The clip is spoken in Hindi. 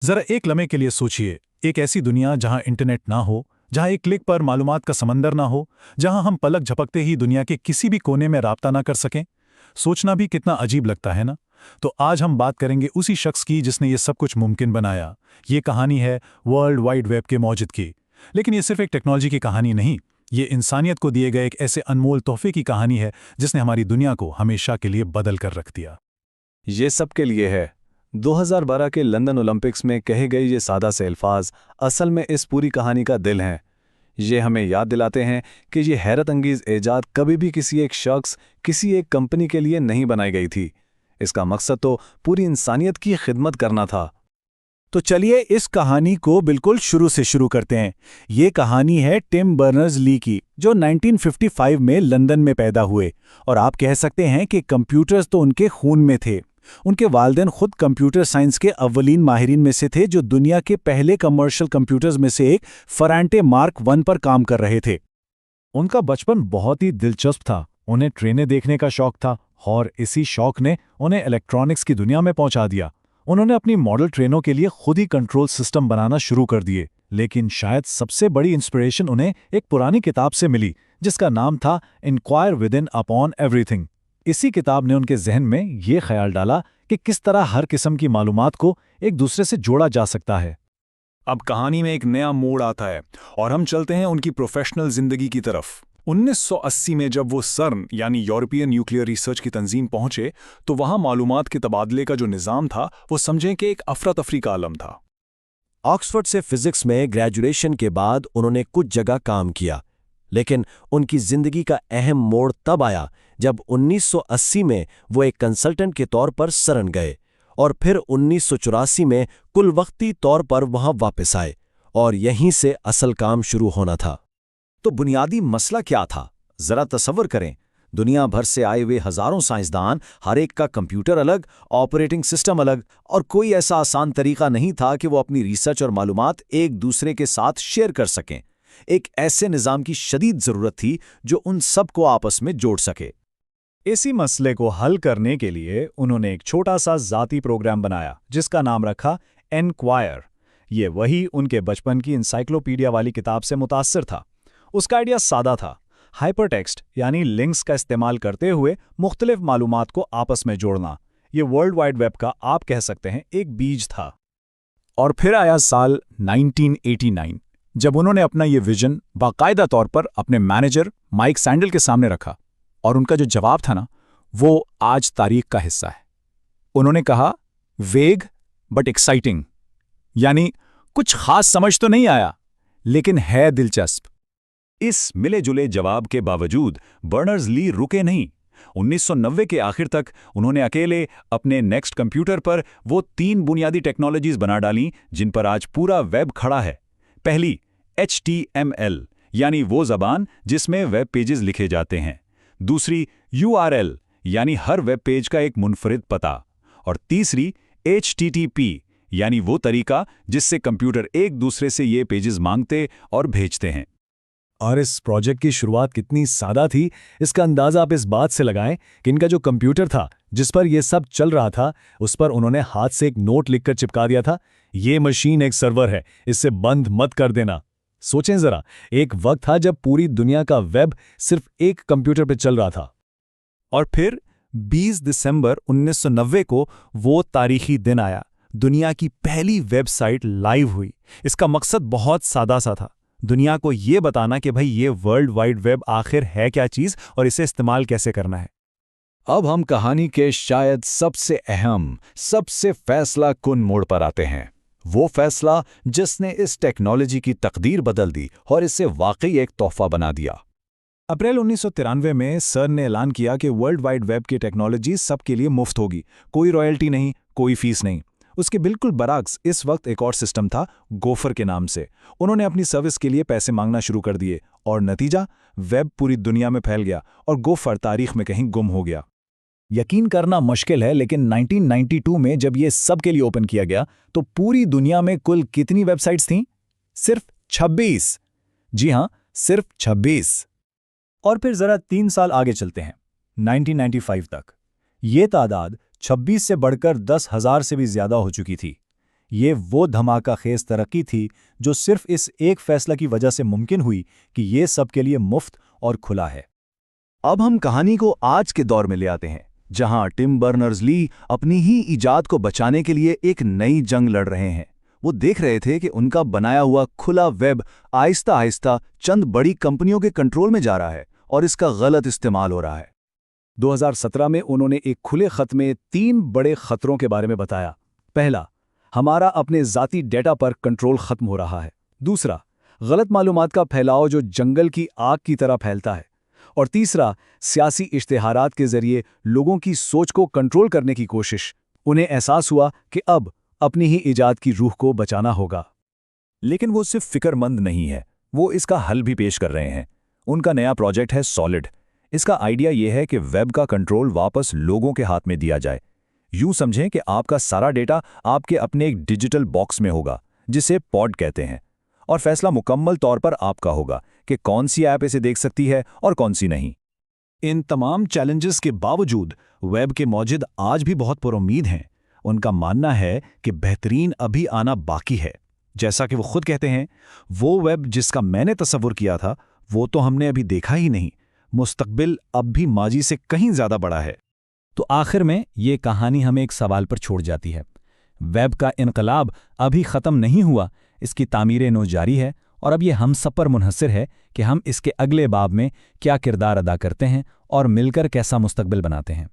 जरा एक लम्हे के लिए सोचिए, एक ऐसी दुनिया जहां इंटरनेट ना हो, जहां एक क्लिक पर मालूमात का समंदर ना हो, जहां हम पलक झपकते ही दुनिया के किसी भी कोने में राब्ता ना कर सकें। सोचना भी कितना अजीब लगता है ना। तो आज हम बात करेंगे उसी शख्स की जिसने ये सब कुछ मुमकिन बनाया। ये कहानी है वर्ल्ड वाइड वेब के मौजूद की। लेकिन ये सिर्फ एक टेक्नोलॉजी की कहानी नहीं, ये इंसानियत को दिए गए एक ऐसे अनमोल तोहफे की कहानी है जिसने हमारी दुनिया को हमेशा के लिए बदल कर रख दिया। ये सबके लिए है। 2012 के लंदन ओलंपिक्स में कहे गए ये सादा से अल्फाज असल में इस पूरी कहानी का दिल हैं। ये हमें याद दिलाते हैं कि ये हैरत अंगेज ईजाद कभी भी किसी एक शख्स, किसी एक कंपनी के लिए नहीं बनाई गई थी। इसका मकसद तो पूरी इंसानियत की खिदमत करना था। तो चलिए इस कहानी को बिल्कुल शुरू से शुरू करते हैं। ये कहानी है टिम बर्नर्स-ली की, जो 1955 में लंदन में पैदा हुए। और आप कह सकते हैं कि कंप्यूटर्स तो उनके खून में थे। उनके वालिदैन खुद कंप्यूटर साइंस के अव्वलीन माहिरीन में से थे, जो दुनिया के पहले कमर्शियल कंप्यूटर्स में से एक फरांटे मार्क 1 पर काम कर रहे थे। उनका बचपन बहुत ही दिलचस्प था। उन्हें ट्रेनें देखने का शौक था और इसी शौक ने उन्हें इलेक्ट्रॉनिक्स की दुनिया में पहुंचा दिया। उन्होंने अपनी मॉडल ट्रेनों के लिए खुद ही कंट्रोल सिस्टम बनाना शुरू कर दिए। लेकिन शायद सबसे बड़ी इंस्पिरेशन उन्हें एक पुरानी किताब से मिली जिसका नाम था इंक्वायर विदिन अपॉन एवरीथिंग। इसी किताब ने उनके जहन में ये ख्याल डाला कि किस तरह हर किस्म की मालूमात को एक दूसरे से जोड़ा जा सकता है। अब कहानी में एक नया मोड़ आता है और हम चलते हैं उनकी प्रोफेशनल जिंदगी की तरफ। 1980 में जब वो सर्न यानी यूरोपियन न्यूक्लियर रिसर्च की तंजीम पहुंचे तो वहां मालूमात के तबादले का जो निज़ाम था वो समझें कि एक अफरा तफरी का आलम था। ऑक्सफोर्ड से फिजिक्स में ग्रेजुएशन के बाद उन्होंने कुछ जगह काम किया, लेकिन उनकी जिंदगी का अहम मोड़ तब आया जब 1980 में वो एक कंसल्टेंट के तौर पर सरन गए और फिर 1984 में कुल वक्ती तौर पर वहां वापस आए, और यहीं से असल काम शुरू होना था। तो बुनियादी मसला क्या था? जरा तसव्वुर करें, दुनिया भर से आए हुए हजारों साइंसदान, हर एक का कंप्यूटर अलग, ऑपरेटिंग सिस्टम अलग, और कोई ऐसा आसान तरीका नहीं था कि वो अपनी रिसर्च और मालूमात एक दूसरे के साथ शेयर कर सकें। एक ऐसे निज़ाम की शदीद ज़रूरत थी जो उन सब को आपस में जोड़ सके। इसी मसले को हल करने के लिए उन्होंने एक छोटा सा ज़ाती प्रोग्राम बनाया जिसका नाम रखा एनक्वायर। ये वही उनके बचपन की इंसाइक्लोपीडिया वाली किताब से मुतासिर था। उसका आइडिया सादा था, हाइपरटेक्स्ट यानी लिंक्स का इस्तेमाल करते हुए मुख्तलिफ मालूमात को आपस में जोड़ना। ये वर्ल्ड वाइड वेब का आप कह सकते हैं एक बीज था। और फिर आया साल 1989, जब उन्होंने अपना ये विजन बाकायदा तौर पर अपने मैनेजर माइक सैंडल के सामने रखा, और उनका जो जवाब था ना, वो आज तारीख का हिस्सा है। उन्होंने कहा, वेग बट एक्साइटिंग, यानी कुछ खास समझ तो नहीं आया लेकिन है दिलचस्प। इस मिले जुले जवाब के बावजूद बर्नर्स-ली रुके नहीं। 1990 के आखिर तक उन्होंने अकेले अपने नेक्स्ट कंप्यूटर पर वो 3 बुनियादी टेक्नोलॉजीज बना डालीं जिन पर आज पूरा वेब खड़ा है। पहली, HTML यानी वो ज़बान जिसमें वेब पेजेस लिखे जाते हैं। दूसरी, URL यानी हर वेब पेज का एक मुनफरिद पता। और तीसरी, HTTP यानी वो तरीका जिससे कंप्यूटर एक दूसरे से ये पेजेस मांगते और भेजते हैं। और इस प्रोजेक्ट की शुरुआत कितनी सादा थी, इसका अंदाज़ा आप इस बात से लगाएं कि इनका जो कंप्यूटर था जिस पर यह सब चल रहा था, उस पर उन्होंने हाथ से एक नोट लिखकर चिपका दिया था, ये मशीन एक सर्वर है, इससे बंद मत कर देना। सोचें जरा, एक वक्त था जब पूरी दुनिया का वेब सिर्फ एक कंप्यूटर पर चल रहा था। और फिर 20 दिसंबर 1990 को वो तारीखी दिन आया। दुनिया की पहली वेबसाइट लाइव हुई। इसका मकसद बहुत सादा सा था, दुनिया को ये बताना कि भाई ये वर्ल्ड वाइड वेब आखिर है क्या चीज़ और इसे इस्तेमाल कैसे करना है। अब हम कहानी के शायद सबसे अहम, सबसे फैसला कुन मोड़ पर आते हैं। वो फैसला जिसने इस टेक्नोलॉजी की तकदीर बदल दी और इसे वाकई एक तोहफा बना दिया। अप्रैल 1993 में सर्न ने ऐलान किया कि वर्ल्ड वाइड वेब की टेक्नोलॉजी सबके लिए मुफ्त होगी, कोई रॉयल्टी नहीं, कोई फीस नहीं। उसके बिल्कुल बरअक्स इस वक्त एक और सिस्टम था, गोफर के नाम से। उन्होंने अपनी सर्विस के लिए पैसे मांगना शुरू कर दिए और नतीजा, वेब पूरी दुनिया में फैल गया और गोफर तारीख में कहीं गुम हो गया। यकीन करना मुश्किल है, लेकिन 1992 में जब ये सब के लिए ओपन किया गया तो पूरी दुनिया में कुल कितनी वेबसाइट्स थीं? सिर्फ 26। जी हां, सिर्फ 26। और फिर जरा 3 साल आगे चलते हैं, 1995 तक। ये तादाद 26 से बढ़कर 10,000 से भी ज्यादा हो चुकी थी। ये वो धमाका-खेज तरक्की थी जो सिर्फ इस एक फैसला की वजह से मुमकिन हुई कि ये सबके लिए मुफ्त और खुला है। अब हम कहानी को आज के दौर में ले आते हैं, जहां टिम बर्नर्स-ली अपनी ही इजाद को बचाने के लिए एक नई जंग लड़ रहे हैं। वो देख रहे थे कि उनका बनाया हुआ खुला वेब आहिस्ता आहिस्ता चंद बड़ी कंपनियों के कंट्रोल में जा रहा है और इसका गलत इस्तेमाल हो रहा है। 2017 में उन्होंने एक खुले खत में 3 बड़े खतरों के बारे में बताया। पहला, हमारा अपने ज़ाती डेटा पर कंट्रोल खत्म हो रहा है। दूसरा, गलत मालूमात का फैलाव जो जंगल की आग की तरह फैलता है। और तीसरा, सियासी इश्तिहारात के जरिए लोगों की सोच को कंट्रोल करने की कोशिश। उन्हें एहसास हुआ कि अब अपनी ही इजाद की रूह को बचाना होगा। लेकिन वो सिर्फ फिक्रमंद नहीं है, वो इसका हल भी पेश कर रहे हैं। उनका नया प्रोजेक्ट है सॉलिड। इसका आइडिया ये है कि वेब का कंट्रोल वापस लोगों के हाथ में दिया जाए। यूं समझें कि आपका सारा डेटा आपके अपने एक डिजिटल बॉक्स में होगा, जिसे पॉड कहते हैं, और फैसला मुकम्मल तौर पर आपका होगा कि कौन सी ऐप इसे देख सकती है और कौन सी नहीं। इन तमाम चैलेंजेस के बावजूद वेब के मौजिद आज भी बहुत पुरुम्मीद हैं। उनका मानना है कि बेहतरीन अभी आना बाकी है। जैसा कि वो खुद कहते हैं, वो वेब जिसका मैंने तसव्वुर किया था वो तो हमने अभी देखा ही नहीं। मुस्तकबिल अब भी माजी से कहीं ज़्यादा बड़ा है। तो आखिर में ये कहानी हमें एक सवाल पर छोड़ जाती है। वेब का इनकलाब अभी ख़त्म नहीं हुआ, इसकी तामीर नो जारी है, और अब ये हम सब पर मुनहसर है कि हम इसके अगले बाब में क्या किरदार अदा करते हैं और मिलकर कैसा मुस्तकबिल बनाते हैं।